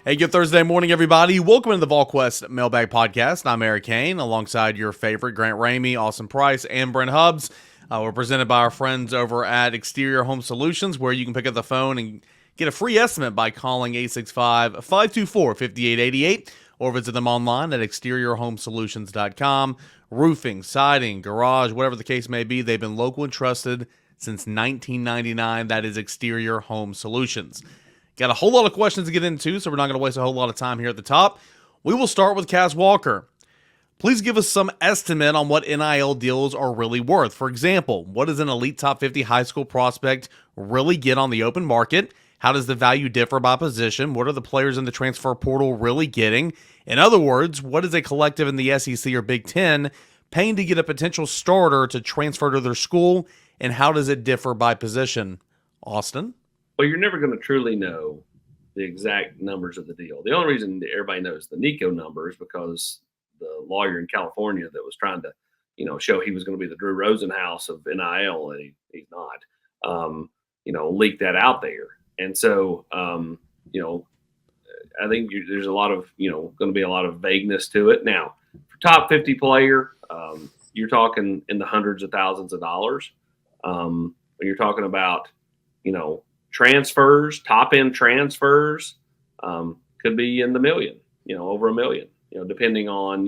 Hey, good Thursday morning, everybody. Welcome to the Volquest Mailbag Podcast. I'm Eric Kane, alongside your favorite Grant Ramey, Austin Price, and Brent Hubbs. We're presented by our friends over at Exterior Home Solutions, where you can pick up the phone and get a free estimate by calling 865-524-5888 or visit them online at exteriorhomesolutions.com. Roofing, siding, garage, whatever the case may be, they've been local and trusted since 1999. That is Exterior Home Solutions. Got a whole lot of questions to get into, so we're not going to waste a whole lot of time here at the top. We will start with CasWalker. Please give us some estimate on what NIL deals are really worth. For example, what does an elite top 50 high school prospect really get on the open market? How does the value differ by position? What are the players in the transfer portal really getting? In other words, what is a collective in the SEC or Big Ten paying to get a potential starter to transfer to their school, and how does it differ by position? Austin? Well, you're never going to truly know the exact numbers of the deal. The only reason everybody knows the Nico number is because the lawyer in California that was trying to, show he was going to be the Drew Rosenhaus of NIL, and he's not, leaked that out there. And so, I think there's a lot of, going to be a lot of vagueness to it. Now, for top 50 player, you're talking in the hundreds of thousands of dollars. When you're talking about, transfers, top end transfers, could be in the million, over $1 million, depending on,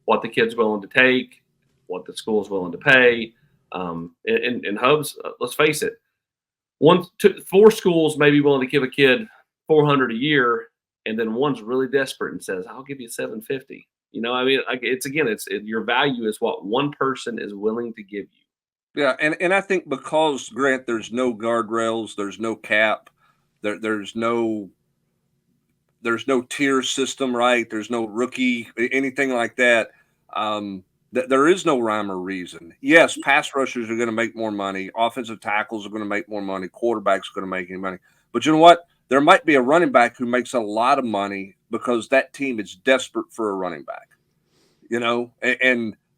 what the kid's willing to take, what the school's willing to pay. And Hubs, let's face it, 4 schools may be willing to give a kid $400 a year, and then one's really desperate and says, I'll give you $750. It's your value is what one person is willing to give you. Yeah, and I think because, Grant, there's no guardrails, there's no cap, there's no tier system, right? There's no rookie, anything like that. There is no rhyme or reason. Yes, pass rushers are going to make more money. Offensive tackles are going to make more money. Quarterbacks are going to make any money. But you know what? There might be a running back who makes a lot of money because that team is desperate for a running back.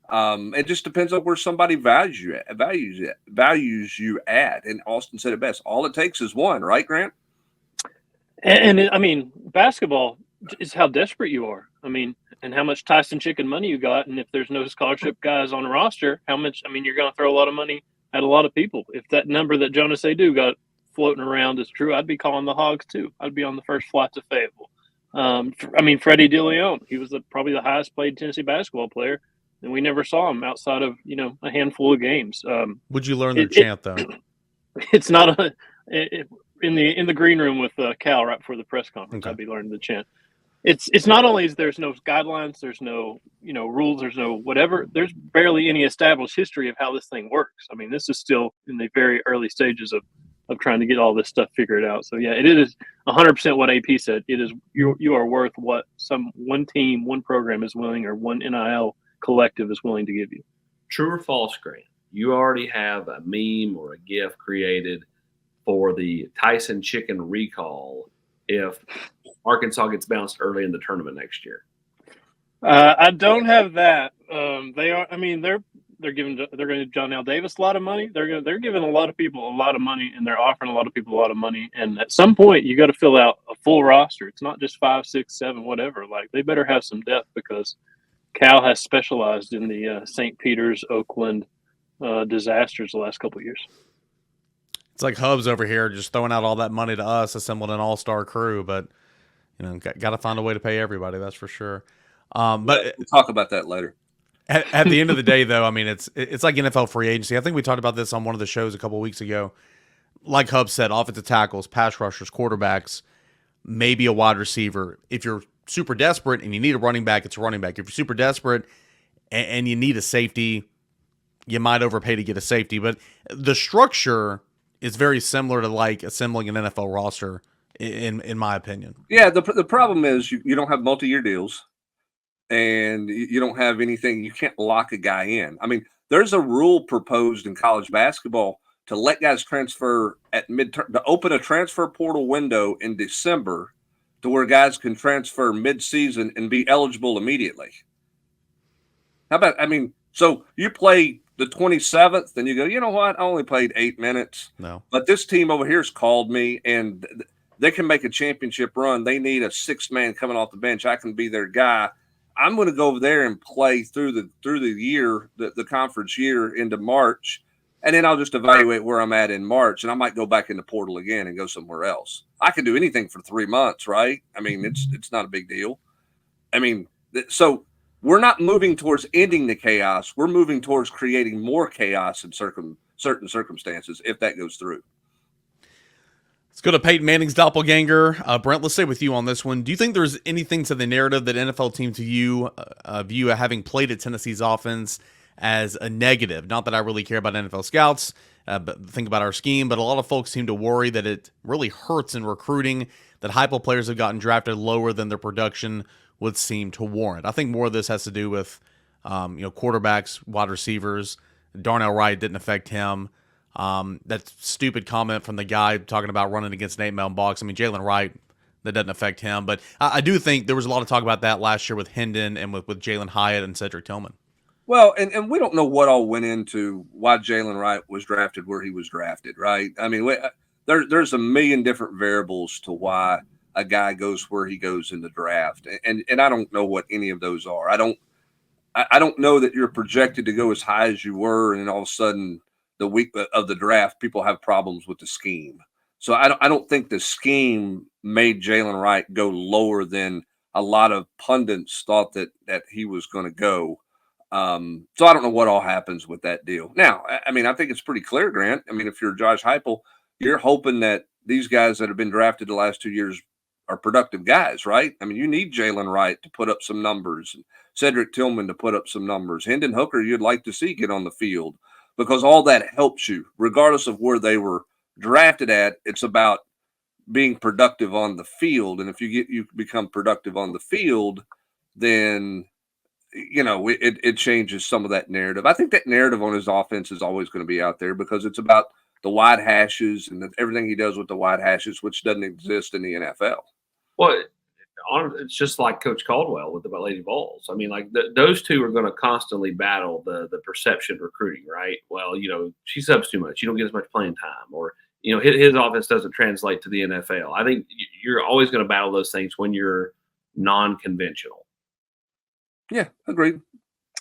And it just depends on where somebody values you at. And Austin said it best. All it takes is one, right, Grant? And basketball is how desperate you are. And how much Tyson chicken money you got. And if there's no scholarship guys on the roster, how much, you're going to throw a lot of money at a lot of people. If that number that Jonas Adu got floating around is true, I'd be calling the Hogs too. I'd be on the first flight to Fayetteville. Freddie DeLeon, he was probably the highest paid Tennessee basketball player. And we never saw him outside of, a handful of games. Would you learn their chant, though? It's not in the green room with Cal right before the press conference. Okay. I'd be learning the chant. It's not only there's no guidelines, there's no, rules, there's no whatever. There's barely any established history of how this thing works. This is still in the very early stages of trying to get all this stuff figured out. So, yeah, it is 100% what AP said. It is you are worth what one team, one program is willing, or one NIL collective is willing to give you. True or false, Grant? You already have a meme or a GIF created for the Tyson chicken recall if Arkansas gets bounced early in the tournament next year. I don't have that. They are. They're going to give John L. Davis a lot of money. They're giving a lot of people a lot of money, and they're offering a lot of people a lot of money. And at some point, you got to fill out a full roster. It's not just 5, 6, 7, whatever. Like, they better have some depth because Cal has specialized in the St. Peter's, Oakland disasters the last couple of years. It's like Hubs over here just throwing out all that money to us, assembled an all-star crew, but got to find a way to pay everybody. That's for sure. But we'll talk about that later. At the end of the day, though, it's like NFL free agency. I think we talked about this on one of the shows a couple of weeks ago. Like Hubs said, offensive tackles, pass rushers, quarterbacks, maybe a wide receiver. If you're super desperate and you need a running back, it's a running back. If you're super desperate and you need a safety, you might overpay to get a safety. But the structure is very similar to like assembling an NFL roster, in my opinion. Yeah, the problem is you don't have multi-year deals, and you don't have anything. You can't lock a guy in. There's a rule proposed in college basketball to let guys transfer at midterm, to open a transfer portal window in December to where guys can transfer mid-season and be eligible immediately. How about, so you play the 27th, and you go, you know what? I only played 8 minutes. No. But this team over here has called me, and they can make a championship run. They need a sixth man coming off the bench. I can be their guy. I'm going to go over there and play through the year, the conference year into March, and then I'll just evaluate where I'm at in March, and I might go back in the portal again and go somewhere else. I can do anything for 3 months, right? I mean, it's not a big deal. I mean, so we're not moving towards ending the chaos. We're moving towards creating more chaos in certain circumstances if that goes through. Let's go to Peyton Manning's doppelganger. Brent, let's stay with you on this one. Do you think there's anything to the narrative that NFL teams view having played at Tennessee's offense as a negative? Not that I really care about NFL scouts, but think about our scheme. But a lot of folks seem to worry that it really hurts in recruiting, that Heupel players have gotten drafted lower than their production would seem to warrant. I think more of this has to do with quarterbacks, wide receivers. Darnell Wright didn't affect him. That stupid comment from the guy talking about running against Nate Melnbox. I mean, Jalen Wright, that doesn't affect him. But I do think there was a lot of talk about that last year with Hendon and with Jalen Hyatt and Cedric Tillman. Well, and we don't know what all went into why Jalen Wright was drafted where he was drafted, right? I mean, there's a million different variables to why a guy goes where he goes in the draft. And I don't know what any of those are. I don't know that you're projected to go as high as you were, and then all of a sudden the week of the draft, people have problems with the scheme. So I don't think the scheme made Jalen Wright go lower than a lot of pundits thought that he was going to go. So I don't know what all happens with that deal. Now, I mean, I think it's pretty clear, Grant. I mean, if you're Josh Heupel, you're hoping that these guys that have been drafted the last 2 years are productive guys, right? I mean, you need Jalen Wright to put up some numbers, and Cedric Tillman to put up some numbers. Hendon Hooker, you'd like to see get on the field, because all that helps you, regardless of where they were drafted at. It's about being productive on the field, and if you become productive on the field, then it changes some of that narrative. I think that narrative on his offense is always going to be out there because it's about the wide hashes and everything he does with the wide hashes, which doesn't exist in the NFL. Well, it's just like Coach Caldwell with the Lady Vols. I mean, like those two are going to constantly battle the perception recruiting, right? Well, she subs too much. You don't get as much playing time, or his offense doesn't translate to the NFL. I think you're always going to battle those things when you're non-conventional. Yeah, agreed.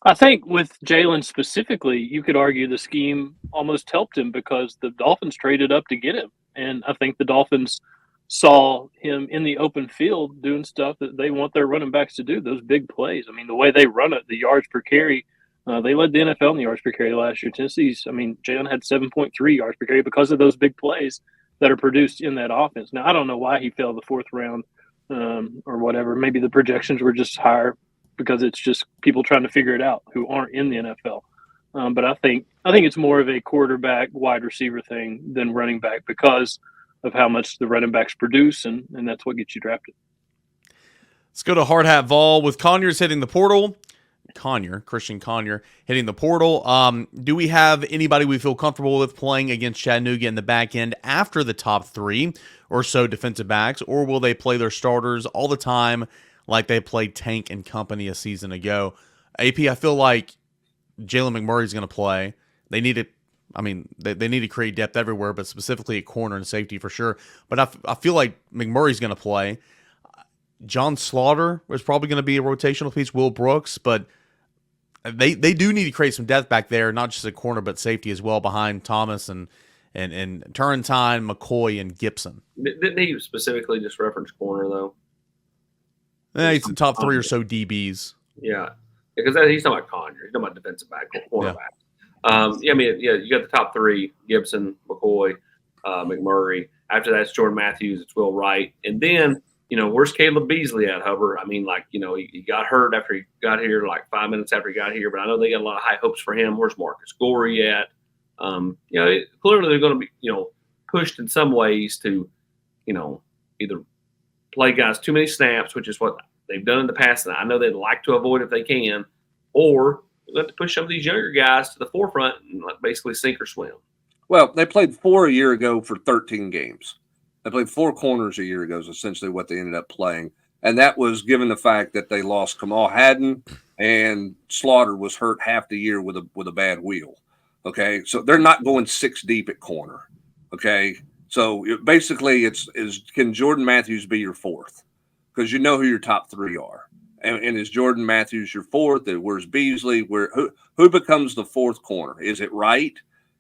I think with Jalen specifically, you could argue the scheme almost helped him because the Dolphins traded up to get him. And I think the Dolphins saw him in the open field doing stuff that they want their running backs to do, those big plays. I mean, the way they run it, the yards per carry, they led the NFL in the yards per carry last year. Jalen had 7.3 yards per carry because of those big plays that are produced in that offense. Now, I don't know why he fell the fourth round or whatever. Maybe the projections were just higher because it's just people trying to figure it out who aren't in the NFL. But I think it's more of a quarterback, wide receiver thing than running back because of how much the running backs produce, and that's what gets you drafted. Let's go to HardHatVol with Conyers hitting the portal. Christian Conyer hitting the portal. Do we have anybody we feel comfortable with playing against Chattanooga in the back end after the top three or so defensive backs, or will they play their starters all the time like they played Tank and company a season ago? AP, I feel like Jalen McMurray's going to play. They need to, they need to create depth everywhere, but specifically at corner and safety for sure. But I feel like McMurray's going to play. John Slaughter is probably going to be a rotational piece, Will Brooks, but they do need to create some depth back there, not just at corner, but safety as well behind Thomas and Turrentine, McCoy, and Gibson. Didn't he specifically just reference corner, though? He's the top three or so DBs. Yeah, because he's talking about Conyer. He's talking about defensive back, cornerback. You got the top three: Gibson, McCoy, McMurray. After that, it's Jordan Matthews, it's Will Wright, and then where's Caleb Beasley at, Hubbard? I mean, he got hurt after he got here, like 5 minutes after he got here, but I know they got a lot of high hopes for him. Where's Marcus Gorey at? Clearly they're going to be pushed in some ways to either play guys too many snaps, which is what they've done in the past, and I know they'd like to avoid if they can, or they have to push some of these younger guys to the forefront and basically sink or swim. Well, they played 4 a year ago for 13 games. They played 4 corners a year ago is essentially what they ended up playing, and that was given the fact that they lost Kamal Haddon and Slaughter was hurt half the year with a bad wheel. Okay, so they're not going 6 deep at corner. Okay, So basically, can Jordan Matthews be your fourth? Because you know who your top three are. And is Jordan Matthews your fourth? And where's Beasley? Who becomes the fourth corner? Is it Wright?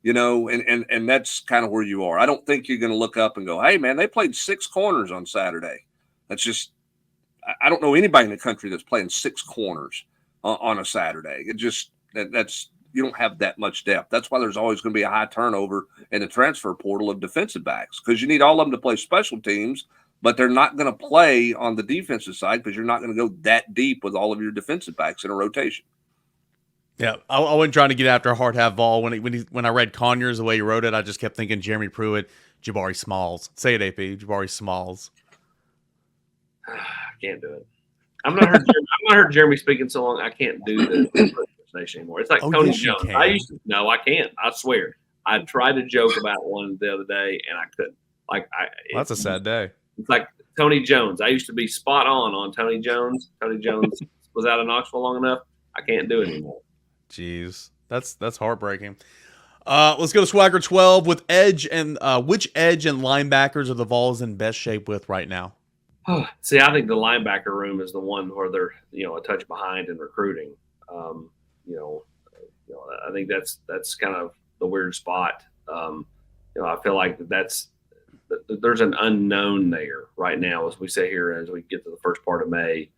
And that's kind of where you are. I don't think you're going to look up and go, hey, man, they played 6 corners on Saturday. That's just – I don't know anybody in the country that's playing 6 corners on a Saturday. It just that's you don't have that much depth. That's why there's always going to be a high turnover in the transfer portal of defensive backs, because you need all of them to play special teams, but they're not going to play on the defensive side because you're not going to go that deep with all of your defensive backs in a rotation. Yeah, I wasn't trying to get after HardHatVol. When I read Conyers the way he wrote it, I just kept thinking Jeremy Pruitt, Jabari Smalls. Say it, AP, Jabari Smalls. I can't do it. I'm not heard Jeremy speaking so long. I can't do the station anymore. It's like Tony Jones. I can't. I swear. I tried to joke about one the other day and I couldn't. That's a sad day. It's like Tony Jones. I used to be spot on Tony Jones. Tony Jones was out of Knoxville long enough. I can't do it anymore. Jeez, that's heartbreaking. Let's go to Swagger 12 with edge and which edge and linebackers are the Vols in best shape with right now? See, I think the linebacker room is the one where they're a touch behind in recruiting. I think that's kind of the weird spot. I feel like there's an unknown there right now as we sit here as we get to the first part of May.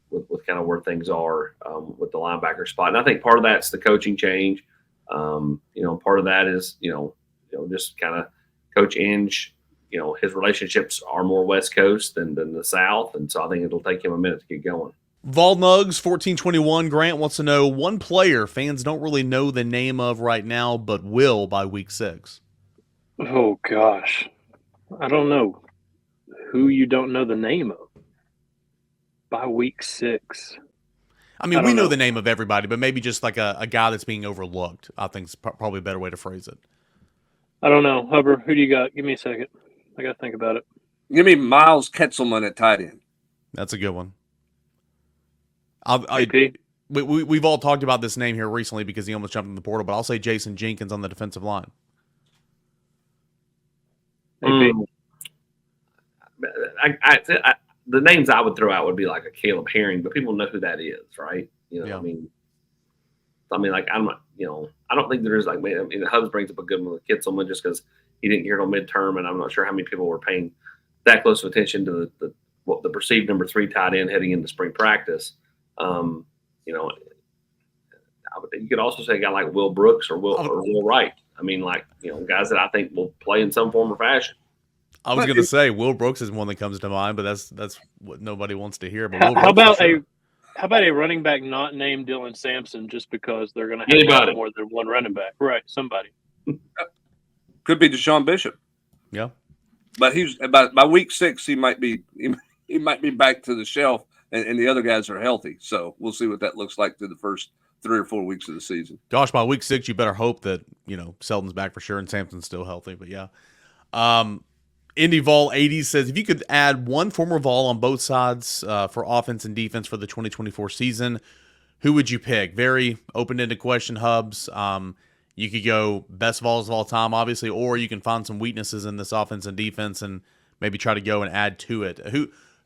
With kind of where things are with the linebacker spot, and I think part of that's the coaching change. Part of that is just kind of Coach Inge. His relationships are more West Coast than the South, and so I think it'll take him a minute to get going. Vol Nugs 1421 Grant wants to know one player fans don't really know the name of right now, but will by week 6. Oh gosh, I don't know who you don't know the name of by week 6. I mean, we know the name of everybody, but maybe just like a guy that's being overlooked. I think is probably a better way to phrase it. I don't know. Hubbard, who do you got? Give me a second. I got to think about it. Give me Miles Ketzelman at tight end. That's a good one. We've all talked about this name here recently because he almost jumped in the portal, but I'll say Jason Jenkins on the defensive line. The names I would throw out would be like a Caleb Herring, but people know who that is, right? Yeah. I mean, like I'm not, I don't think there is Hubs brings up a good one with Kitzelman just because he didn't hear it on midterm, and I'm not sure how many people were paying that close of attention to the perceived number 3 tight end heading into spring practice. You could also say a guy like Will Brooks or Will Wright. I mean, guys that I think will play in some form or fashion. I was going to say Will Brooks is one that comes to mind, but that's what nobody wants to hear. But how about a running back not named Dylan Sampson just because they're going to have more than one running back? Right, somebody. Could be Deshaun Bishop. Yeah, but he's by week 6 he might be back to the shelf, and the other guys are healthy. So we'll see what that looks like through the first 3 or 4 weeks of the season. Gosh, by week 6 you better hope that Selden's back for sure and Sampson's still healthy. But yeah. Indy Vol 80 says, if you could add one former Vol on both sides for offense and defense for the 2024 season, who would you pick? Very open-ended question, Hubs. You could go best Vols of all time, obviously, or you can find some weaknesses in this offense and defense and maybe try to go and add to it.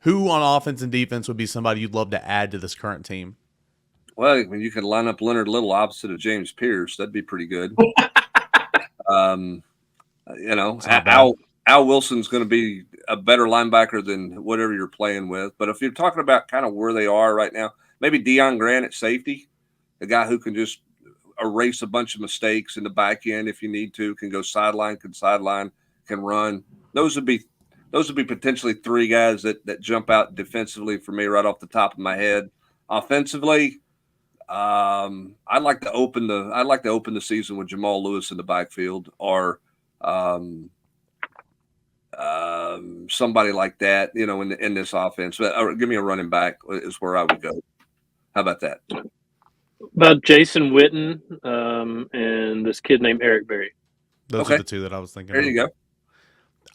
Who on offense and defense would be somebody you'd love to add to this current team? Well, I mean, you could line up Leonard Little opposite of James Pierce. That'd be pretty good. Al Wilson's going to be a better linebacker than whatever you're playing with. But if you're talking about kind of where they are right now, maybe Deion Grant at safety, a guy who can just erase a bunch of mistakes in the back end if you need to, can go sideline, can run. Those would be potentially 3 guys that jump out defensively for me right off the top of my head. Offensively, I'd like to open the season with Jamal Lewis in the backfield or somebody like that, in this offense. Or give me a running back is where I would go. How about that? About Jason Witten and this kid named Eric Berry. Those are the 2 that I was thinking. There you go.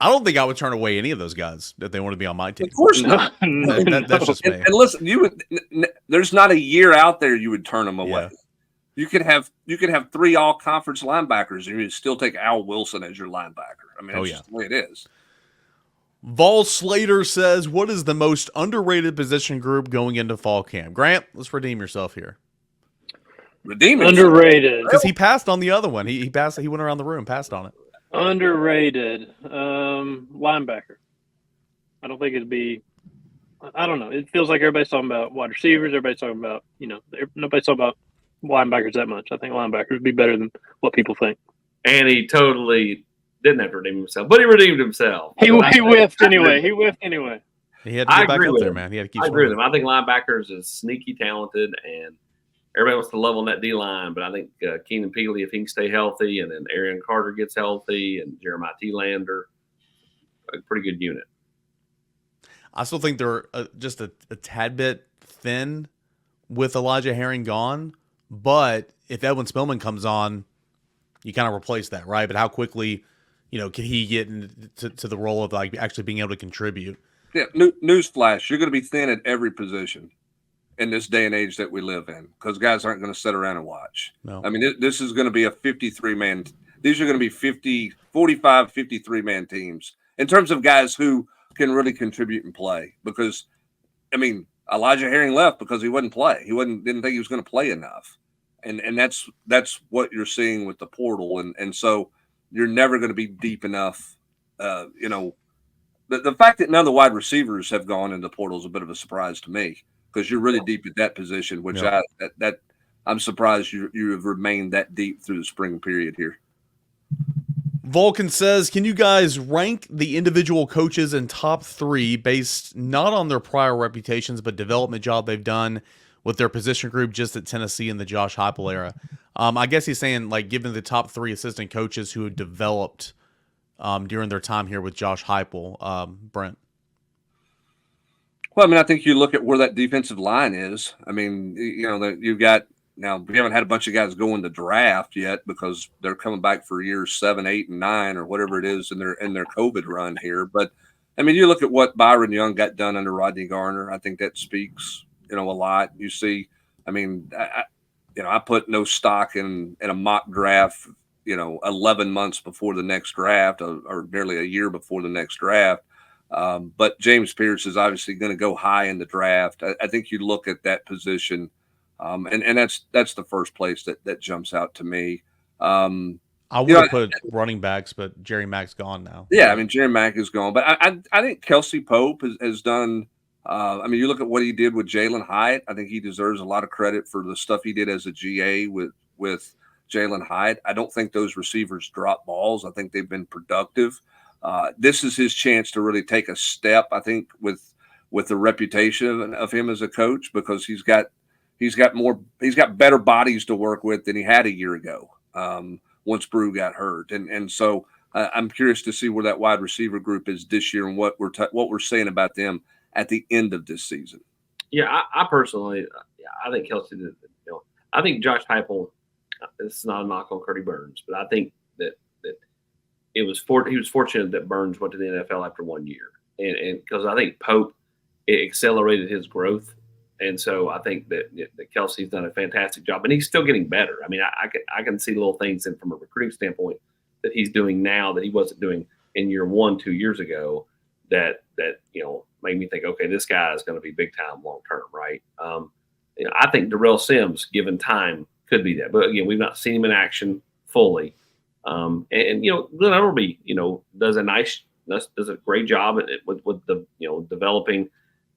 I don't think I would turn away any of those guys if they want to be on my team. Of course not. That's just me. And listen, there's not a year out there you would turn them away. You could have 3 all-conference linebackers, and you'd still take Al Wilson as your linebacker. I mean, it's just the way it is. Volslater says, what is the most underrated position group going into fall camp? Grant, let's redeem yourself here. Redeem it. Underrated. Because he passed on the other one. He passed. He went around the room, passed on it. Underrated. Linebacker. I don't think it'd be. I don't know. It feels like everybody's talking about wide receivers. Everybody's talking about, nobody's talking about linebackers that much. I think linebackers would be better than what people think. And he totally didn't have to redeem himself, but he redeemed himself. He whiffed anyway. He whiffed anyway. He had to get back up there, man. He had to keep I agree with swimming. him. I think linebackers is sneaky talented, and everybody wants to love on that D-line, but I think Keenan Peely, if he can stay healthy, and then Arian Carter gets healthy, and Jeremiah T. Lander, a pretty good unit. I still think they're just a tad bit thin with Elijah Herring gone, but if Edwin Spillman comes on, you kind of replace that, right? But how quickly, can he get into the role of like actually being able to contribute? Yeah, newsflash, you're going to be thin at every position in this day and age that we live in, because guys aren't going to sit around and watch. No. I mean, this is going to be a 53-man. These are going to be 45, 53-man teams in terms of guys who can really contribute and play. Because, I mean, Elijah Herring left because he wouldn't play. Didn't think he was going to play enough. And that's what you're seeing with the portal. And so you're never going to be deep enough. The fact that none of the wide receivers have gone into the portal is a bit of a surprise to me, because you're really deep at that position, which I'm surprised you have remained that deep through the spring period here. Vulcan says, can you guys rank the individual coaches in top 3 based not on their prior reputations, but development job they've done with their position group just at Tennessee in the Josh Heupel era? I guess he's saying, like, given the top 3 assistant coaches who have developed during their time here with Josh Heupel. Brent. Well, I mean, I think you look at where that defensive line is. I mean, you've got, now we haven't had a bunch of guys go in the draft yet because they're coming back for years 7, 8, and 9 or whatever it is in their COVID run here. But I mean, you look at what Byron Young got done under Rodney Garner. I think that speaks, a lot. You see, I mean, I put no stock in a mock draft, 11 months before the next draft or barely a year before the next draft. But James Pierce is obviously going to go high in the draft. I think you look at that position, and that's the first place that jumps out to me. I would have put running backs, but Jerry Mack's gone now. Yeah, I mean, Jerry Mack is gone. But I think Kelsey Pope has done I mean, you look at what he did with Jalen Hyatt. I think he deserves a lot of credit for the stuff he did as a GA with Jalen Hyatt. I don't think those receivers drop balls. I think they've been productive. This is his chance to really take a step, I think, with the reputation of him as a coach, because he's got better bodies to work with than he had a year ago once Brew got hurt. And so I'm curious to see where that wide receiver group is this year and what we're saying about them at the end of this season. Yeah, I personally, I think Kelsey did. I think Josh Heupel. This is not a knock on Curdy Burns, but I think that he was fortunate that Burns went to the NFL after 1 year, and because I think Pope accelerated his growth, and so I think that Kelsey's done a fantastic job, and he's still getting better. I mean, I can see little things from a recruiting standpoint that he's doing now that he wasn't doing in year 1 2 years ago. That made me think, okay, this guy is going to be big time long term, right? I think Darrell Sims, given time, could be that, but again, we've not seen him in action fully. Glenn Ellerby, does a great job with the developing,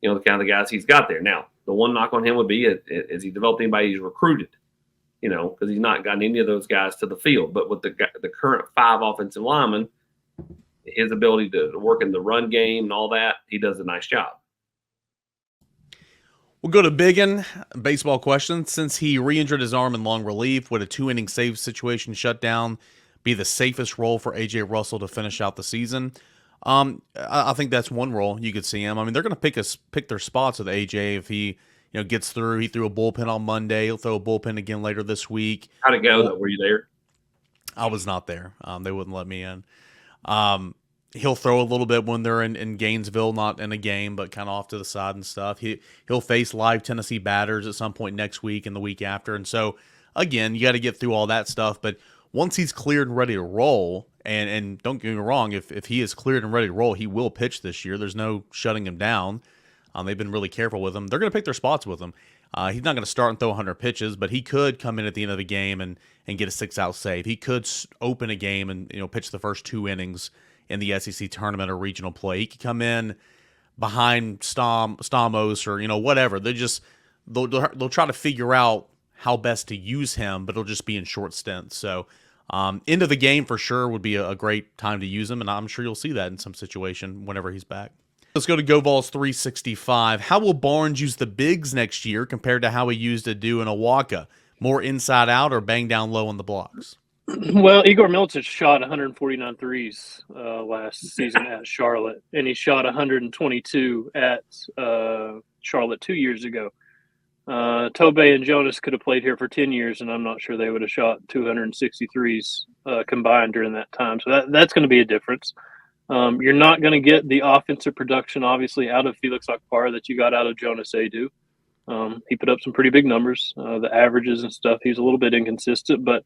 the kind of guys he's got there. Now, the one knock on him would be is he developed anybody he's recruited, because he's not gotten any of those guys to the field. But with the current 5 offensive linemen, his ability to work in the run game and all that, he does a nice job. We'll go to Biggin. Baseball question. Since he re-injured his arm in long relief, would a 2-inning save situation shutdown be the safest role for A.J. Russell to finish out the season? I think that's one role you could see him. I mean, they're going to pick their spots with A.J. if he gets through. He threw a bullpen on Monday. He'll throw a bullpen again later this week. How'd it go, though? Were you there? I was not there. They wouldn't let me in. He'll throw a little bit when they're in Gainesville, not in a game, but kind of off to the side and stuff. He'll face live Tennessee batters at some point next week and the week after. And so again, you got to get through all that stuff. But once he's cleared and ready to roll, and don't get me wrong, if he is cleared and ready to roll, he will pitch this year. There's no shutting him down. They've been really careful with him. They're going to pick their spots with him. He's not going to start and throw 100 pitches, but he could come in at the end of the game and get a 6-out save. He could open a game and pitch the first 2 innings in the SEC tournament or regional play. He could come in behind Stamos or whatever. They'll try to figure out how best to use him, but it'll just be in short stints. So end of the game for sure would be a great time to use him, and I'm sure you'll see that in some situation whenever he's back. Let's go to Go Vols 365. How will Barnes use the bigs next year compared to how he used Adu and Awaka? More inside out or bang down low on the blocks? Well, Igor Milicic shot 149 threes last season at Charlotte, and he shot 122 at Charlotte 2 years ago. Tobey and Jonas could have played here for 10 years, and I'm not sure they would have shot 263s combined during that time. So that's going to be a difference. You're not going to get the offensive production, obviously, out of Felix Akbar that you got out of Jonas Adu. He put up some pretty big numbers. The averages and stuff, he's a little bit inconsistent, but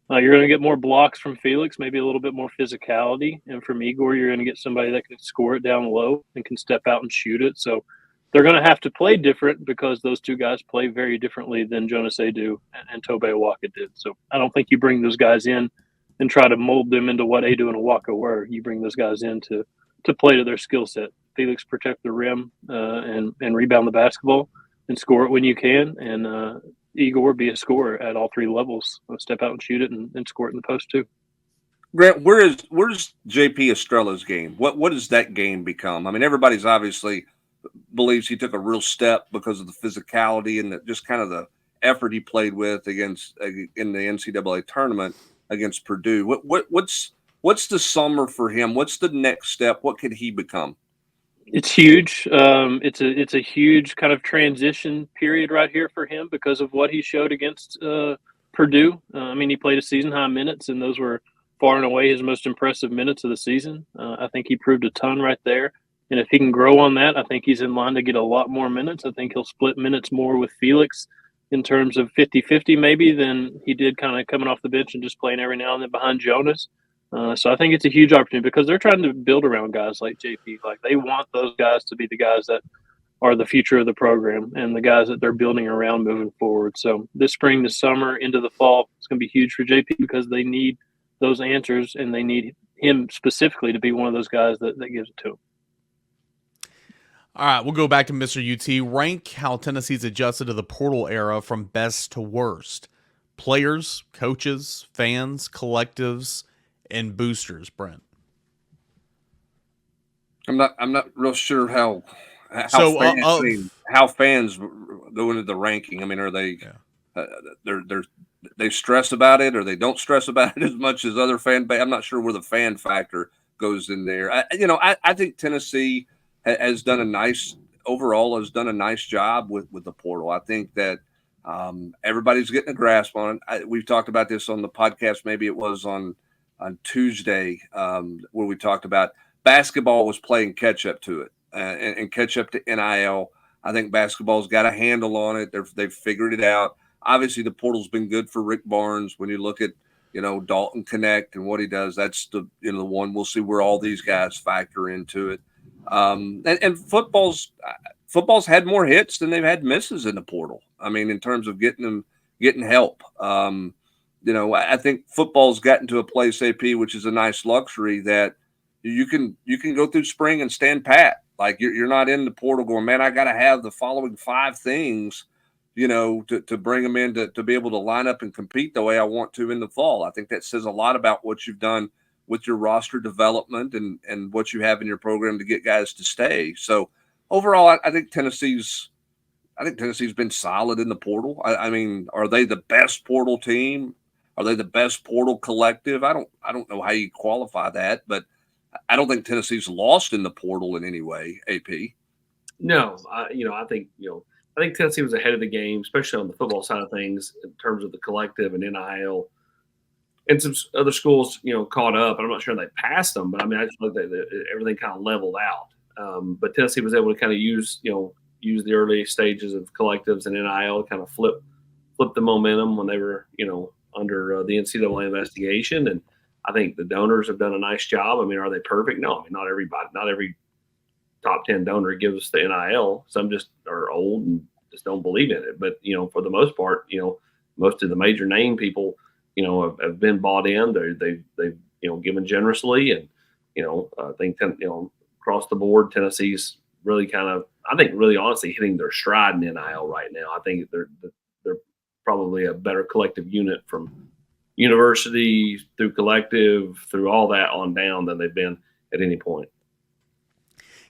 you're going to get more blocks from Felix, maybe a little bit more physicality. And from Igor, you're going to get somebody that can score it down low and can step out and shoot it. So they're going to have to play different because those two guys play very differently than Jonas Adu and Tobey Awaka did. So I don't think you bring those guys in and try to mold them into what Adu and Awaka were. You bring those guys in to play to their skill set. Felix, protect the rim and rebound the basketball and score it when you can. And Igor, be a scorer at all 3 levels. Step out and shoot it and score it in the post too. Grant, where's JP Estrella's game? What does that game become? I mean, everybody's obviously believes he took a real step because of the physicality and just kind of the effort he played with in the NCAA tournament against Purdue. What's the summer for him? What's the next step? What could he become? It's huge. It's a huge kind of transition period right here for him because of what he showed against Purdue. I mean, he played a season-high minutes, and those were far and away his most impressive minutes of the season. I think he proved a ton right there. And if he can grow on that, I think he's in line to get a lot more minutes. I think he'll split minutes more with Felix in terms of 50-50 maybe than he did kind of coming off the bench and just playing every now and then behind Jonas. So I think it's a huge opportunity because they're trying to build around guys like JP. Like they want those guys to be the guys that are the future of the program and the guys that they're building around moving forward. So this spring, this summer, into the fall, it's going to be huge for JP because they need those answers and they need him specifically to be one of those guys that gives it to him. All right, we'll go back to Mr. UT. Rank how Tennessee's adjusted to the portal era from best to worst. Players, coaches, fans, collectives, and boosters, Brent. I'm not real sure how fans go into the ranking. I mean, are they they stress about it or they don't stress about it as much as other fan base? I'm not sure where the fan factor goes in there. I think Tennessee has done a nice job with the portal. I think that everybody's getting a grasp on it. We've talked about this on the podcast. Maybe it was on Tuesday where we talked about basketball was playing catch up to it and catch up to NIL. I think basketball's got a handle on it. They've figured it out. Obviously, the portal's been good for Rick Barnes. When you look at Dalton Connect and what he does, that's the one. We'll see where all these guys factor into it. And football's had more hits than they've had misses in the portal. I mean, in terms of getting help. I think football's gotten to a place, AP, which is a nice luxury that you can go through spring and stand pat. Like you're not in the portal going, man, I got to have the following 5 things, to bring them in to be able to line up and compete the way I want to in the fall. I think that says a lot about what you've done with your roster development and what you have in your program to get guys to stay. So overall, I think Tennessee's been solid in the portal. I mean, are they the best portal team? Are they the best portal collective? I don't know how you qualify that, but I don't think Tennessee's lost in the portal in any way, AP. No, I think Tennessee was ahead of the game, especially on the football side of things in terms of the collective and NIL. And some other schools, caught up. I'm not sure they passed them, but I mean, I just looked at everything kind of leveled out. But Tennessee was able to kind of use the early stages of collectives and NIL to kind of flip flipped the momentum when they were, under the NCAA investigation. And I think the donors have done a nice job. I mean, are they perfect? No. I mean, not every top 10 donor gives us the NIL. Some just are old and just don't believe in it. But, for the most part, most of the major name people, have been bought in. They've given generously. And, I think, across the board, Tennessee's really really honestly hitting their stride in NIL right now. I think they're probably a better collective unit from university through collective through all that on down than they've been at any point.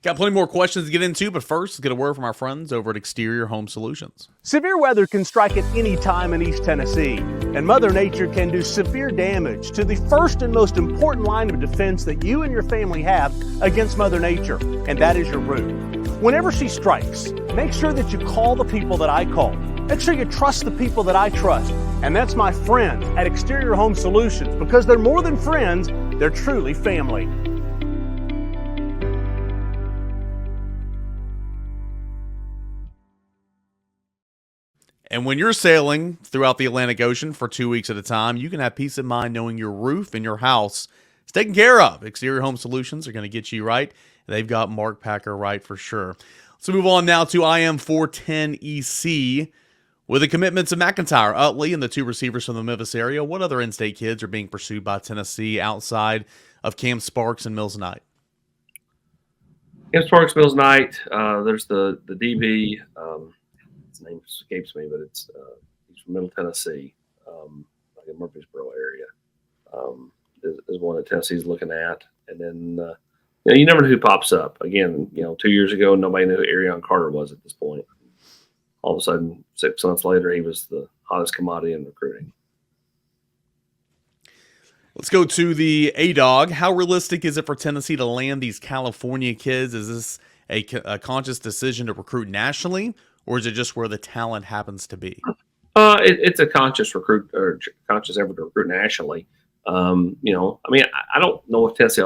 Got plenty more questions to get into, but first, let's get a word from our friends over at Exterior Home Solutions. Severe weather can strike at any time in East Tennessee, and Mother Nature can do severe damage to the first and most important line of defense that you and your family have against Mother Nature, and that is your roof. Whenever she strikes, make sure that you call the people that I call. Make sure you trust the people that I trust, and that's my friends at Exterior Home Solutions, because they're more than friends, they're truly family. And when you're sailing throughout the Atlantic Ocean for 2 weeks at a time, you can have peace of mind knowing your roof and your house is taken care of. Exterior Home Solutions are going to get you right. They've got Mark Packer right for sure. Let's move on now to IM410EC. With the commitments of McIntyre, Utley, and the 2 receivers from the Memphis area, what other in-state kids are being pursued by Tennessee outside of Cam Sparks and Mills Knight? Cam Sparks, Mills Knight. There's the DB. His name escapes me, but he's from Middle Tennessee, like in Murfreesboro area. Is one that Tennessee's looking at, and then you never know who pops up. Again, 2 years ago, nobody knew who Arion Carter was at this point. All of a sudden, 6 months later, he was the hottest commodity in recruiting. Let's go to the A-Dog. How realistic is it for Tennessee to land these California kids? Is this a conscious decision to recruit nationally, or is it just where the talent happens to be? It's a conscious effort to recruit nationally. I don't know if Tennessee,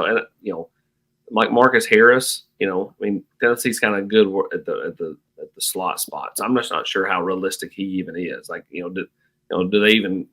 like Marcus Harris, Tennessee's kind of good at the slot spots. I'm just not sure how realistic he even is. Like, do they even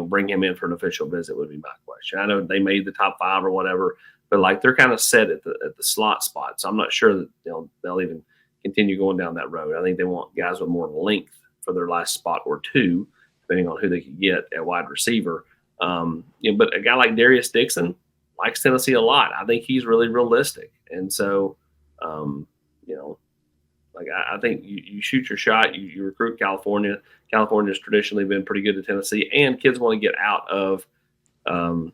bring him in for an official visit would be my question. I know they made the top 5 or whatever, but like they're kind of set at the slot spot. So I'm not sure that they'll even continue going down that road. I think they want guys with more length for their last spot or 2, depending on who they can get at wide receiver. But a guy like Darius Dixon likes Tennessee a lot. I think he's really realistic. And so, I think you shoot your shot, you recruit California. California's traditionally been pretty good to Tennessee, and kids want to get out of the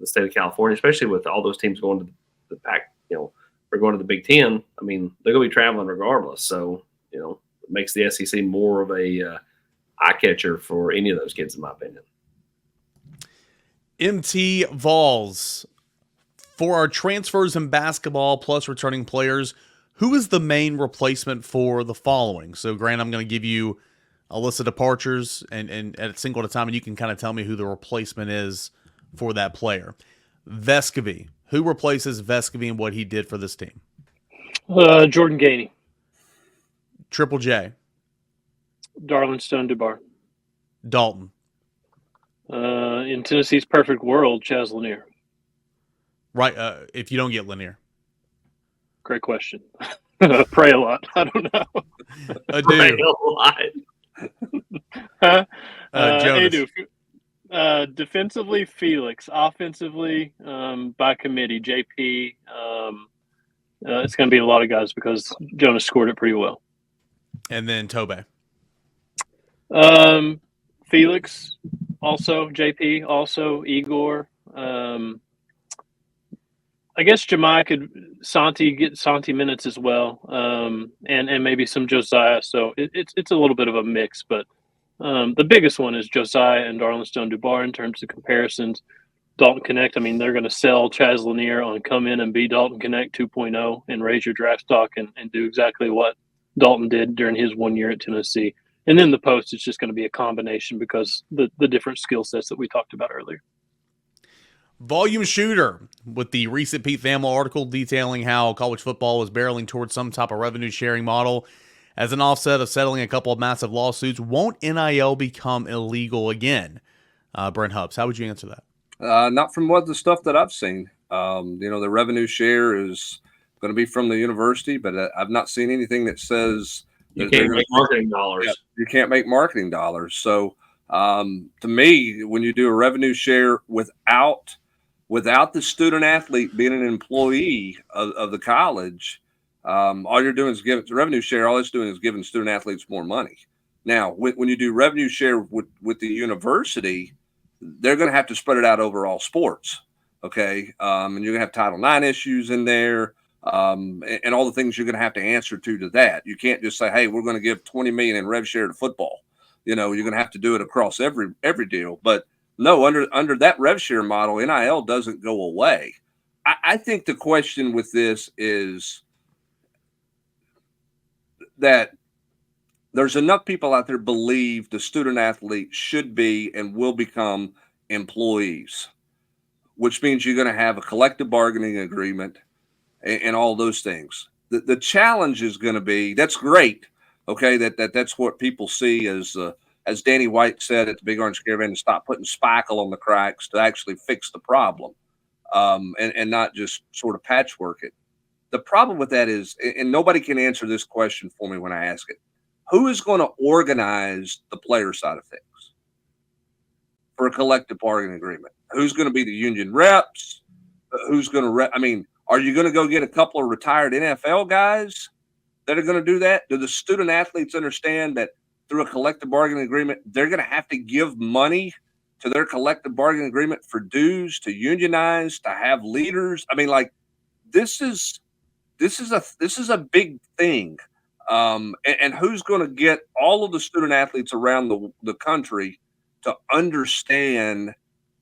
state of California, especially with all those teams going to the Pac, or going to the Big Ten. I mean, they're going to be traveling regardless. So, it makes the SEC more of a eye catcher for any of those kids, in my opinion. MT Vols. For our transfers in basketball plus returning players, who is the main replacement for the following? So, Grant, I'm going to give you a list of departures and at a single at a time, and you can kind of tell me who the replacement is for that player. Vescovy. Who replaces Vescovy and what he did for this team? Jordan Gainey. Triple J. Darlington Dubar. Dalton. In Tennessee's perfect world, Chaz Lanier. Right. If you don't get Lanier. Great question. Pray a lot. I don't know. Pray a lot. Jonas. Defensively, Felix. Offensively, by committee, JP. It's going to be a lot of guys because Jonas scored it pretty well. And then Tobe. Felix, also JP, also Igor. I guess Jemiah could get Santi minutes as well, and maybe some Josiah. So it's a little bit of a mix, but the biggest one is Josiah and Darlington Dubar in terms of comparisons. Dalton Connect, I mean, they're going to sell Chaz Lanier on come in and be Dalton Connect 2.0 and raise your draft stock and do exactly what Dalton did during his 1 year at Tennessee. And then the post is just going to be a combination because the different skill sets that we talked about earlier. Volume shooter, with the recent Pete Thamel article detailing how college football is barreling towards some type of revenue sharing model. As an offset of settling a couple of massive lawsuits, won't NIL become illegal again? Brent Hubbs, how would you answer that? Not from what the stuff that I've seen. The revenue share is going to be from the university, but I've not seen anything that says you can't make marketing dollars. Yeah, you can't make marketing dollars. So to me, when you do a revenue share without the student athlete being an employee of the college, all you're doing is giving revenue share. All it's doing is giving student athletes more money. Now, when you do revenue share with the university, they're going to have to spread it out over all sports. Okay. And you're going to have Title IX issues in there, and all the things you're going to have to answer to that. You can't just say, hey, we're going to give $20 million in rev share to football. You're going to have to do it across every deal. But no, under that rev share model, NIL doesn't go away. I think the question with this is that there's enough people out there believe the student athlete should be and will become employees, which means you're going to have a collective bargaining agreement and all those things. The challenge is going to be, that's great. Okay. That's what people see as Danny White said at the Big Orange Caravan, to stop putting spackle on the cracks, to actually fix the problem, and not just sort of patchwork it. The problem with that is, and nobody can answer this question for me when I ask it, who is going to organize the player side of things for a collective bargaining agreement? Who's going to be the union reps? Who's going to are you going to go get a couple of retired NFL guys that are going to do that? Do the student athletes understand that through a collective bargaining agreement, they're going to have to give money to their collective bargaining agreement for dues, to unionize, to have leaders? This is a big thing. And who's going to get all of the student athletes around the country to understand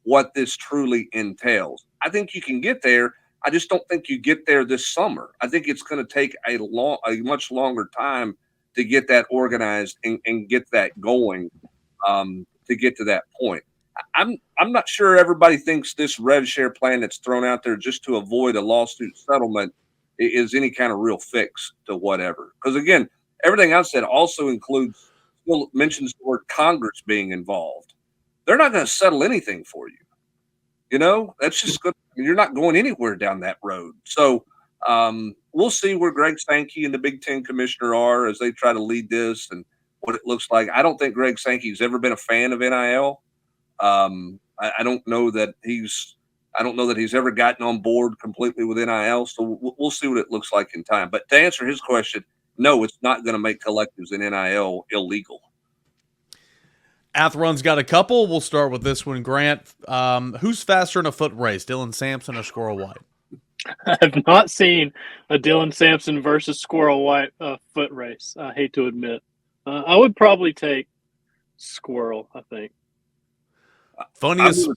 what this truly entails? I think you can get there. I just don't think you get there this summer. I think it's going to take a much longer time to get that organized and get that going, to get to that point. I'm not sure everybody thinks this rev share plan that's thrown out there just to avoid a lawsuit settlement is any kind of real fix to whatever. Because again, everything I've said also mentions the word Congress being involved. They're not going to settle anything for you. That's just good. You're not going anywhere down that road. So we'll see where Greg Sankey and the Big Ten commissioner are as they try to lead this and what it looks like. I don't think Greg Sankey's ever been a fan of NIL. I don't know that he's ever gotten on board completely with NIL. So we'll see what it looks like in time. But to answer his question, no, it's not going to make collectives in NIL illegal. Athlon's got a couple. We'll start with this one, Grant. Who's faster in a foot race, Dylan Sampson or Squirrel White? I have not seen a Dylan Sampson versus Squirrel White foot race. I hate to admit. I would probably take Squirrel, I think. Funniest.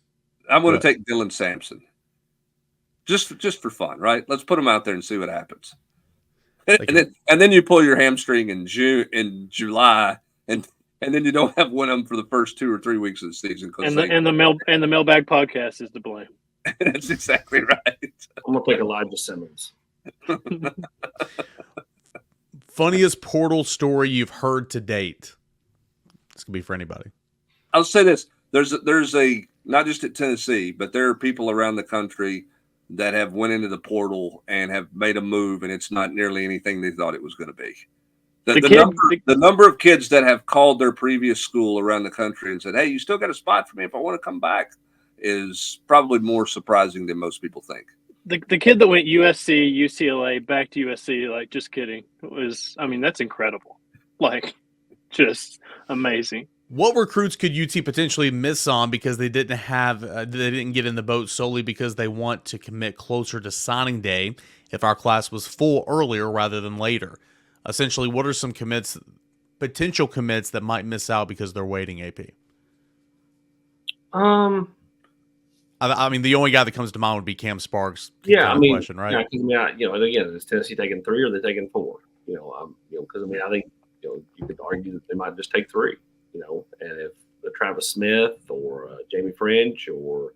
I'm going to take Dylan Sampson. Just for fun, right? Let's put him out there and see what happens. And then you pull your hamstring in July, and then you don't have one of them for the first 2 or 3 weeks of the season. And the Mailbag podcast is to blame. That's exactly right. I'm gonna take Elijah Simmons. Funniest portal story you've heard to date. This could be for anybody. I'll say this: there's a not just at Tennessee, but there are people around the country that have went into the portal and have made a move, and it's not nearly anything they thought it was going to be. The number of kids that have called their previous school around the country and said, "Hey, you still got a spot for me if I want to come back," is probably more surprising than most people think. The kid that went USC, UCLA, back to USC, just kidding. That's incredible. Just amazing. What recruits could UT potentially miss on because they didn't get in the boat solely because they want to commit closer to signing day if our class was full earlier rather than later? Essentially, what are some potential commits that might miss out because they're waiting, AP? The only guy that comes to mind would be Cam Sparks. Question, right? Again, is Tennessee taking 3 or are they taking 4? Because I think you could argue that they might just take 3. And if the Travis Smith or Jamie French or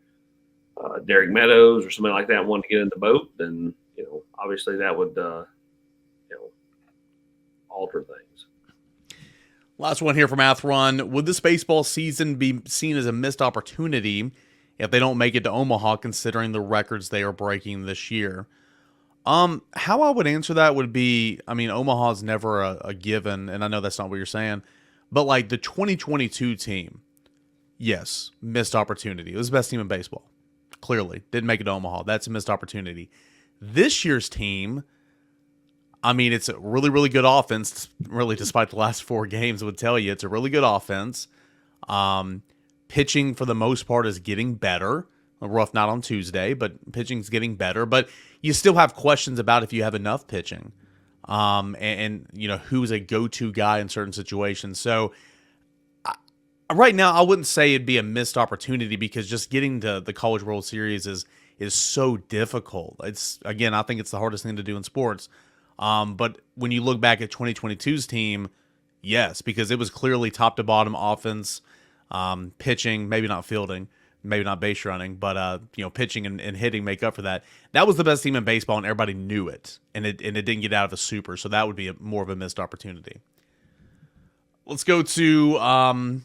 Derek Meadows or somebody like that wanted to get in the boat, then obviously that would alter things. Last one here from Athrun. Would this baseball season be seen as a missed opportunity if they don't make it to Omaha, considering the records they are breaking this year? How I would answer that would be, I mean, Omaha's never a given, and I know that's not what you're saying, but like the 2022 team, yes, missed opportunity. It was the best team in baseball. Clearly. Didn't make it to Omaha. That's a missed opportunity. This year's team, I mean, it's a really, really good offense, really, despite the last 4 games would tell you. It's a really good offense. Pitching, for the most part, is getting better. A rough night on Tuesday, but pitching's getting better. But you still have questions about if you have enough pitching. And you know, who's a go-to guy in certain situations. So right now, I wouldn't say it'd be a missed opportunity because just getting to the College World Series is so difficult. It's, again, I think it's the hardest thing to do in sports. But when you look back at 2022's team, yes, because it was clearly top to bottom offense, pitching, maybe not fielding, maybe not base running, but you know, pitching and hitting make up for that. That was the best team in baseball, and everybody knew it, and it didn't get out of a super, so that would be more of a missed opportunity. Let's go to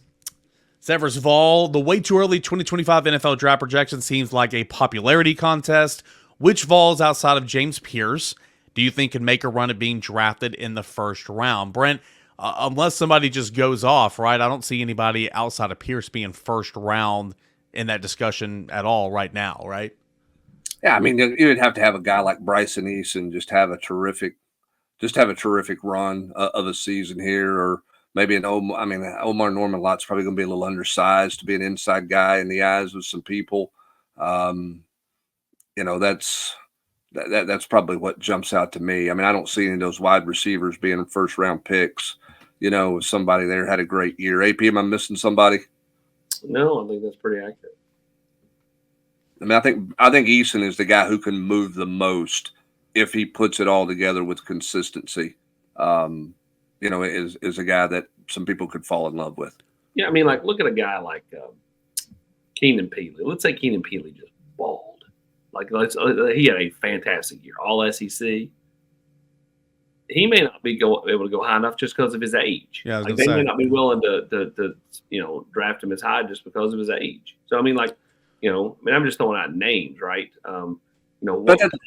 Severs Vol. The way too early 2025 NFL draft projection seems like a popularity contest. Which Vols outside of James Pierce do you think can make a run at being drafted in the first round? Brent, unless somebody just goes off, right? I don't see anybody outside of Pierce being first round in that discussion at all right now, right? Yeah, I mean, you would have to have a guy like Bryson Eason just have a terrific run of a season here, or maybe Omar Norman Lott's probably going to be a little undersized to be an inside guy in the eyes of some people. You know, that's probably what jumps out to me. I mean, I don't see any of those wide receivers being first round picks. You know, somebody there had a great year. AP, am I missing somebody? No, I think that's pretty accurate. I mean, I think Eason is the guy who can move the most if he puts it all together with consistency. You know, is a guy that some people could fall in love with. Yeah, I mean, like, look at a guy like Keenan Peely. Let's say Keenan Peely just balled. Like, he had a fantastic year, all SEC. He may not be able to go high enough just because of his age. Yeah, like they may not be willing to draft him as high just because of his age. So I mean, like, you know, I mean, I'm just throwing out names, right? You know, what kind of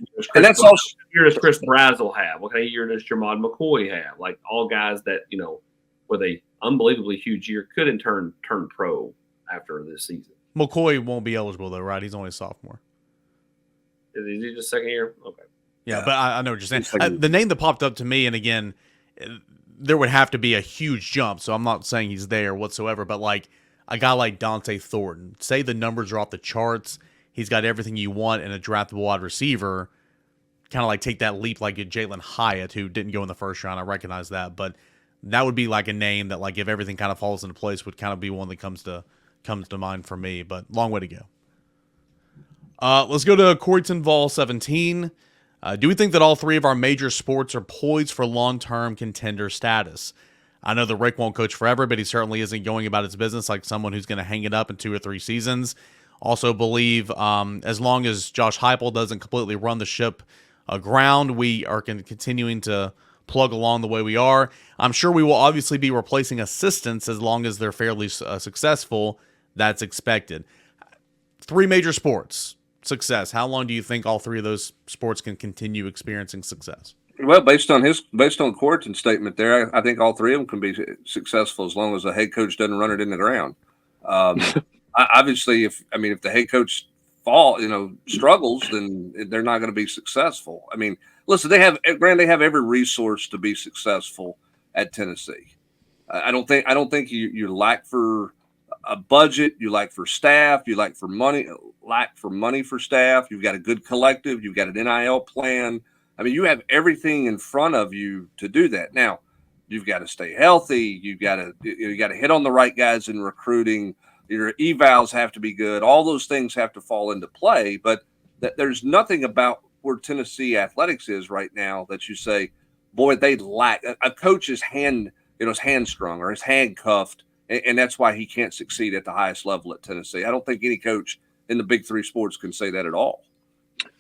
year does Chris Brazzell have? What kind of year does Jermod McCoy have? Like, all guys that, you know, with a unbelievably huge year could in turn pro after this season. McCoy won't be eligible though, right? He's only a sophomore. Is he just second year? Okay. Yeah, but I know what you're saying. The name that popped up to me, and again, there would have to be a huge jump, so I'm not saying he's there whatsoever, but like a guy like Dante Thornton, say the numbers are off the charts, he's got everything you want in a draftable wide receiver, kind of like take that leap like a Jalen Hyatt, who didn't go in the first round. I recognize that, but that would be like a name that, like, if everything kind of falls into place, would kind of be one that comes to mind for me, but long way to go. Let's go to Coreyton Vol 17. Do we think that all 3 of our major sports are poised for long-term contender status? I know that Rick won't coach forever, but he certainly isn't going about his business like someone who's going to hang it up in 2 or 3 seasons. Also believe as long as Josh Heupel doesn't completely run the ship aground, we are continuing to plug along the way we are. I'm sure we will obviously be replacing assistants as long as they're fairly successful. That's expected. 3 major sports. Success. How long do you think all 3 of those sports can continue experiencing success? Well, based on Corton's statement there, I think all 3 of them can be successful as long as the head coach doesn't run it in the ground. Obviously, if the head coach struggles, then they're not going to be successful. I mean, listen, they have every resource to be successful at Tennessee. I don't think you lack for a budget, you lack for staff, you lack for money for staff. You've got a good collective, you've got an NIL plan. I mean, you have everything in front of you to do that. Now, you've got to stay healthy. You got to hit on the right guys in recruiting. Your evals have to be good. All those things have to fall into play. But there's nothing about where Tennessee athletics is right now that you say, boy, they lack. A coach's hand, is hamstrung or is handcuffed, and that's why he can't succeed at the highest level at Tennessee. I don't think any coach in the big 3 sports can say that at all.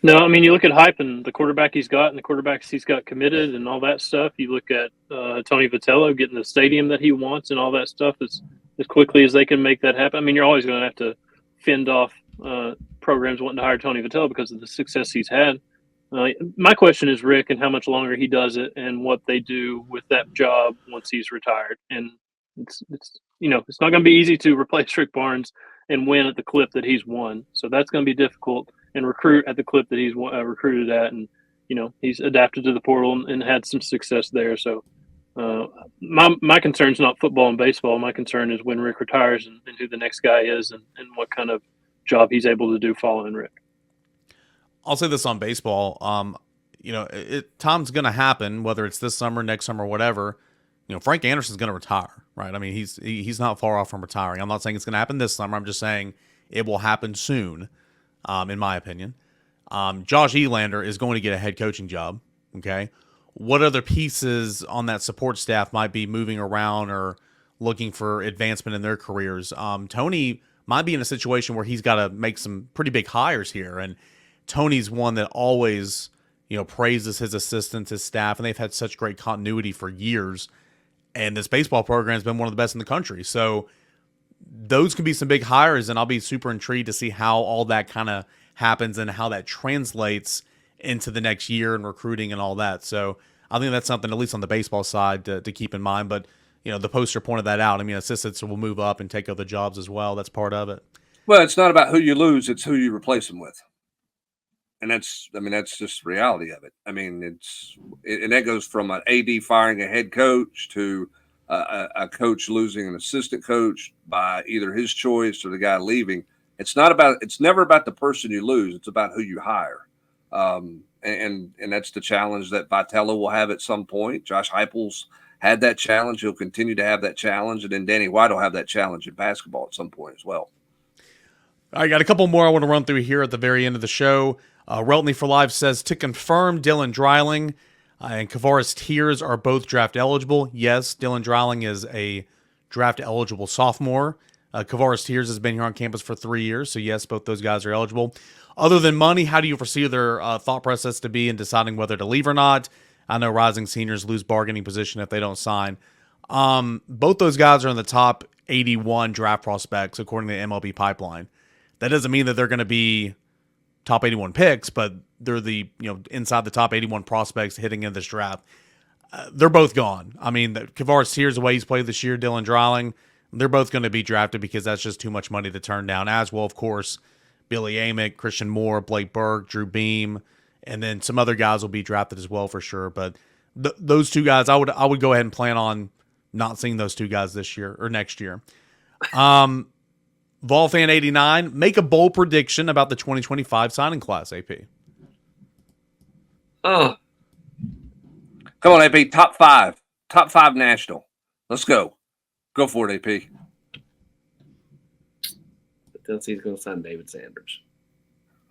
No, I mean, you look at hype and the quarterback he's got and the quarterbacks he's got committed and all that stuff. You look at Tony Vitello getting the stadium that he wants and all that stuff as quickly as they can make that happen. I mean, you're always going to have to fend off programs wanting to hire Tony Vitello because of the success he's had. My question is Rick and how much longer he does it and what they do with that job once he's retired. And it's it's not going to be easy to replace Rick Barnes and win at the clip that he's won. So that's going to be difficult. And recruit at the clip that he's recruited at, and he's adapted to the portal and had some success there. So my concern is not football and baseball. My concern is when Rick retires and who the next guy is and what kind of job he's able to do following Rick. I'll say this on baseball. Time's going to happen, whether it's this summer, next summer, whatever. Frank Anderson's going to retire, right? I mean, he's not far off from retiring. I'm not saying it's going to happen this summer. I'm just saying it will happen soon. In my opinion, Josh Elander is going to get a head coaching job. Okay. What other pieces on that support staff might be moving around or looking for advancement in their careers? Tony might be in a situation where he's got to make some pretty big hires here. And Tony's one that always, praises his assistants, his staff, and they've had such great continuity for years. And this baseball program has been one of the best in the country. So those can be some big hires, and I'll be super intrigued to see how all that kind of happens and how that translates into the next year and recruiting and all that. So I think that's something, at least on the baseball side, to keep in mind. But, the poster pointed that out. I mean, assistants will move up and take other jobs as well. That's part of it. Well, it's not about who you lose. It's who you replace them with. And that's just the reality of it. I mean, and that goes from an AD firing a head coach to a coach losing an assistant coach by either his choice or the guy leaving. It's never about the person you lose. It's about who you hire. And that's the challenge that Vitello will have at some point. Josh Heupel's had that challenge. He'll continue to have that challenge. And then Danny White will have that challenge in basketball at some point as well. I got a couple more I want to run through here at the very end of the show. Reltney for Life says, to confirm, Dylan Dreiling and Kavaris Te are both draft eligible. Yes, Dylan Dreiling is a draft eligible sophomore. Kavaris Te has been here on campus for 3 years. So yes, both those guys are eligible. Other than money, how do you foresee their thought process to be in deciding whether to leave or not? I know rising seniors lose bargaining position if they don't sign. Both those guys are in the top 81 draft prospects according to the MLB pipeline. That doesn't mean that they're going to be top 81 picks, but they're the inside the top 81 prospects hitting in this draft. They're both gone. I mean, Kavaris Te, the way he's played this year, Dylan Dreiling, they're both going to be drafted because that's just too much money to turn down. As well, of course, Billy Amick, Christian Moore, Blake Berg, Drew Beam, and then some other guys will be drafted as well for sure. But those two guys, I would go ahead and plan on not seeing those two guys this year or next year. Volfan89, make a bold prediction about the 2025 signing class, AP. Oh, come on, AP. Top five national. Let's go. Go for it, AP. Tennessee's going to sign David Sanders.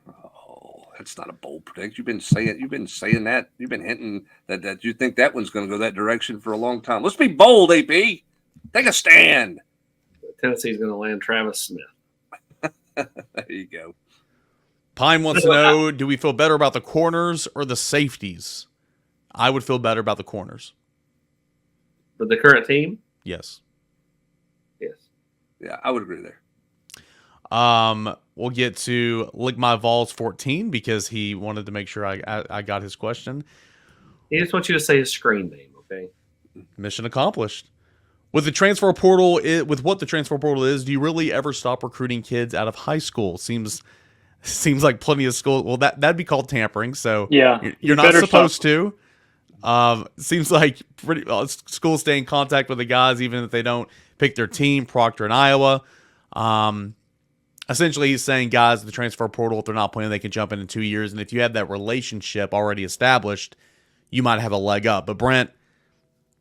Oh, that's not a bold prediction. You've been saying that. You've been hinting that you think that one's going to go that direction for a long time. Let's be bold, AP. Take a stand. Tennessee's going to land Travis Smith. There you go. Pine wants to know, do we feel better about the corners or the safeties? I would feel better about the corners. But the current team? Yes. Yes. Yeah, I would agree there. We'll get to Lick My Vols 14 because he wanted to make sure I got his question. He just wants you to say his screen name, okay? Mission accomplished. With the transfer portal, with what the transfer portal is, do you really ever stop recruiting kids out of high school? Seems like plenty of school. Well, that'd be called tampering. So yeah, you're not supposed to. Seems like schools stay in contact with the guys even if they don't pick their team. Proctor in Iowa. Essentially, he's saying guys in the transfer portal, if they're not playing, they can jump in 2 years. And if you have that relationship already established, you might have a leg up. But Brent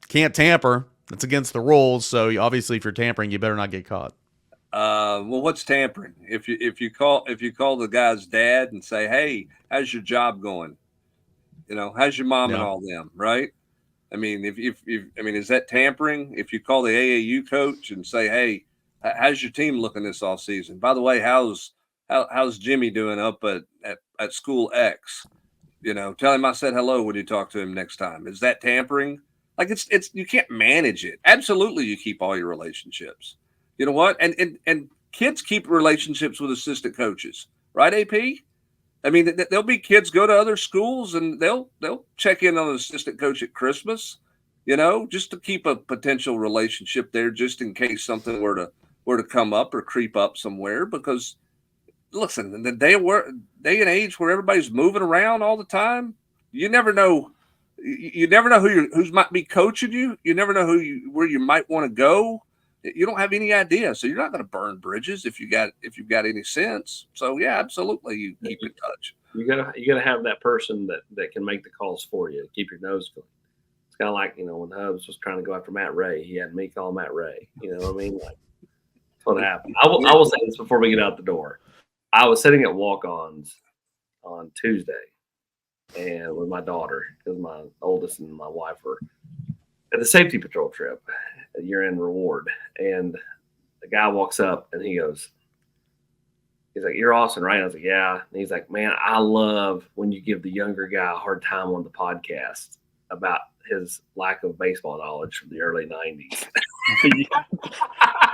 can't tamper. It's against the rules, so obviously, if you're tampering, you better not get caught. Well, what's tampering? If you call the guy's dad and say, "Hey, how's your job going? How's your mom and all them?" Right? I mean, is that tampering? If you call the AAU coach and say, "Hey, how's your team looking this off season? By the way, how's how's Jimmy doing up at school X? Tell him I said hello when you talk to him next time. Is that tampering? Like it's you can't manage it. Absolutely, you keep all your relationships. You know what? And kids keep relationships with assistant coaches, right? AP. I mean, there'll be kids go to other schools and they'll check in on an assistant coach at Christmas, just to keep a potential relationship there, just in case something were to come up or creep up somewhere. Because listen, in the day and age where everybody's moving around all the time, you never know. You never know who might be coaching you. You never know where you might want to go. You don't have any idea, so you're not going to burn bridges if you've got any sense. So yeah, absolutely, you keep in touch. You gotta have that person that can make the calls for you. Keep your nose clean. It's kind of like when Hubs was trying to go after Matt Ray. He had me call Matt Ray. You know what I mean? Like that's what happened. I will say this before we get out the door. I was sitting at walk-ons on Tuesday, and with my daughter, because my oldest and my wife were at the safety patrol trip, a year-end reward, and the guy walks up and he's like, "You're Austin, right?" I was like, "Yeah." And he's like, "Man, I love when you give the younger guy a hard time on the podcast about his lack of baseball knowledge from the early 90s.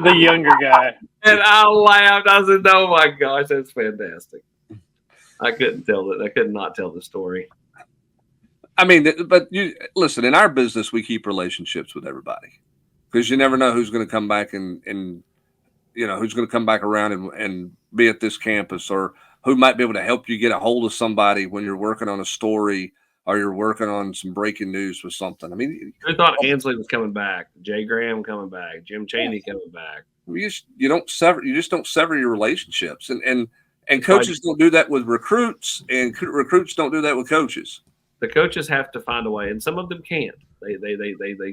The younger guy. And I laughed. I said, "Oh my gosh, that's fantastic." I could not tell the story. I mean, but you listen, in our business, we keep relationships with everybody because you never know who's going to come back and who's going to come back around and be at this campus, or who might be able to help you get a hold of somebody when you're working on a story or you're working on some breaking news with something. I mean, who thought Ansley was coming back? Jay Graham coming back? Jim Chaney coming back? You just don't sever your relationships, and coaches don't do that with recruits, and recruits don't do that with coaches. The coaches have to find a way, and some of them can't. They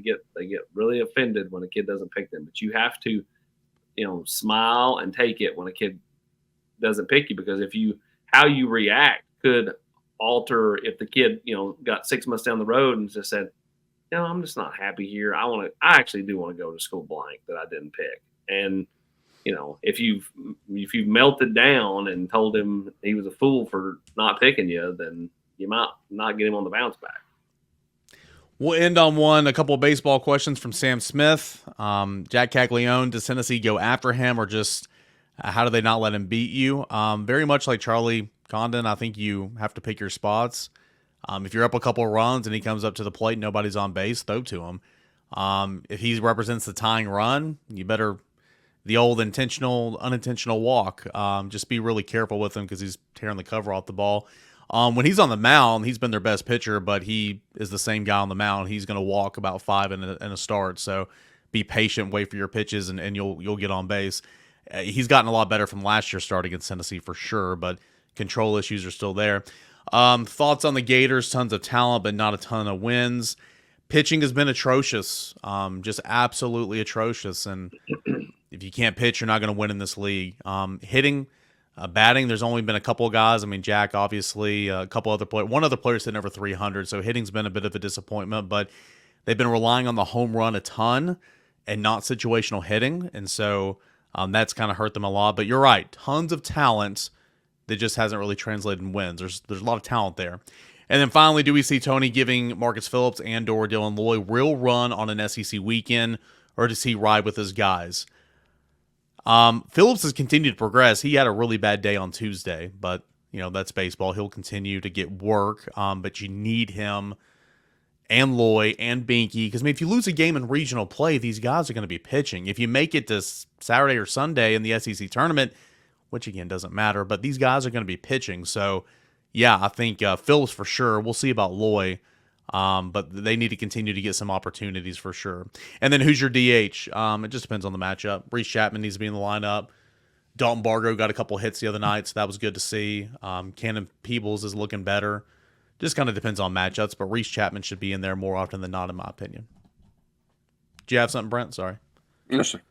get really offended when a kid doesn't pick them. But you have to, smile and take it when a kid doesn't pick you, because how you react could alter if the kid got 6 months down the road and just said, I'm just not happy here. I actually do want to go to school blank that I didn't pick. And if you've melted down and told him he was a fool for not picking you, then you might not get him on the bounce back. We'll end on a couple of baseball questions from Sam Smith. Jack Caglione, does Tennessee go after him, or just how do they not let him beat you? Very much like Charlie Condon, I think you have to pick your spots. If you're up a couple of runs and he comes up to the plate and nobody's on base, throw to him. If he represents the tying run, you better the old unintentional walk. Just be really careful with him because he's tearing the cover off the ball. When he's on the mound, he's been their best pitcher, but he is the same guy on the mound. He's going to walk about 5 in a start. So be patient, wait for your pitches, and you'll get on base. He's gotten a lot better from last year's start against Tennessee for sure, but control issues are still there. Thoughts on the Gators? Tons of talent, but not a ton of wins. Pitching has been atrocious, just absolutely atrocious. And if you can't pitch, you're not going to win in this league. Hitting, batting, there's only been a couple of guys. I mean, Jack, obviously, a couple other players. One other player's hitting over 300, so hitting's been a bit of a disappointment. But they've been relying on the home run a ton and not situational hitting. And so that's kind of hurt them a lot. But you're right, tons of talent that just hasn't really translated in wins. There's a lot of talent there. And then finally, do we see Tony giving Marcus Phillips and/or Dylan Loy real run on an SEC weekend, or does he ride with his guys? Phillips has continued to progress. He had a really bad day on Tuesday, but that's baseball. He'll continue to get work, but you need him and Loy and Binky, because if you lose a game in regional play, these guys are going to be pitching. If you make it to Saturday or Sunday in the SEC tournament, which again doesn't matter, but these guys are going to be pitching. So yeah, I think Phillips for sure. We'll see about Loy, but they need to continue to get some opportunities for sure. And then who's your DH? It just depends on the matchup. Reese Chapman needs to be in the lineup. Dalton Bargo got a couple hits the other night, so that was good to see. Cannon Peebles is looking better. Just kind of depends on matchups, but Reese Chapman should be in there more often than not, in my opinion. Do you have something, Brent? Sorry. Yes, sir.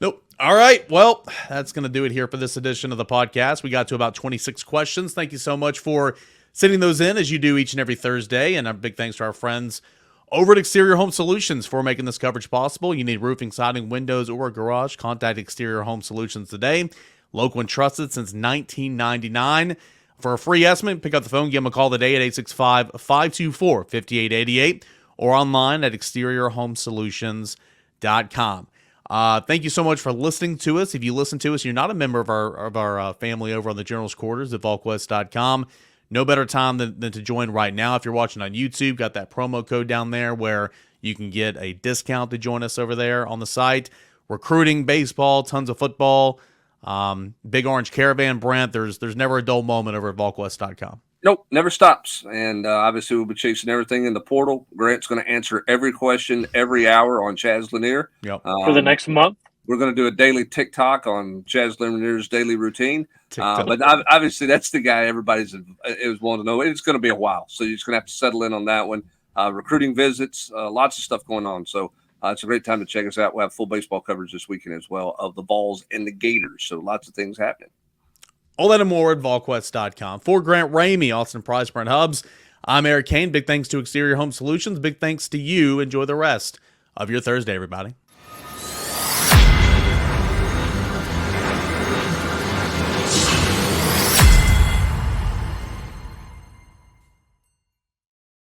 Nope. All right. Well, that's going to do it here for this edition of the podcast. We got to about 26 questions. Thank you so much for sending those in, as you do each and every Thursday. And a big thanks to our friends over at Exterior Home Solutions for making this coverage possible. You need roofing, siding, windows, or a garage? Contact Exterior Home Solutions today. Local and trusted since 1999. For a free estimate, pick up the phone, give them a call today at 865-524-5888 or online at exteriorhomesolutions.com. Thank you so much for listening to us. If you listen to us, you're not a member of our family over on the General's Quarters at Volquest.com. No better time than to join right now. If you're watching on YouTube, got that promo code down there where you can get a discount to join us over there on the site. Recruiting, baseball, tons of football. Big Orange Caravan, Brent. There's never a dull moment over at Volquest.com. Nope, never stops. And obviously we'll be chasing everything in the portal. Grant's going to answer every question every hour on Chaz Lanier. Yep. For the next month. We're going to do a daily TikTok on Chaz Lanier's daily routine. But obviously that's the guy everybody's wanting to know. It's going to be a while. So you're just going to have to settle in on that one. Recruiting visits, lots of stuff going on. So it's a great time to check us out. We'll have full baseball coverage this weekend as well of the Vols and the Gators. So lots of things happening. All that and more at Volquest.com. For Grant Ramey, Austin Price, Brent Hubbs, I'm Eric Kane. Big thanks to Exterior Home Solutions. Big thanks to you. Enjoy the rest of your Thursday, everybody.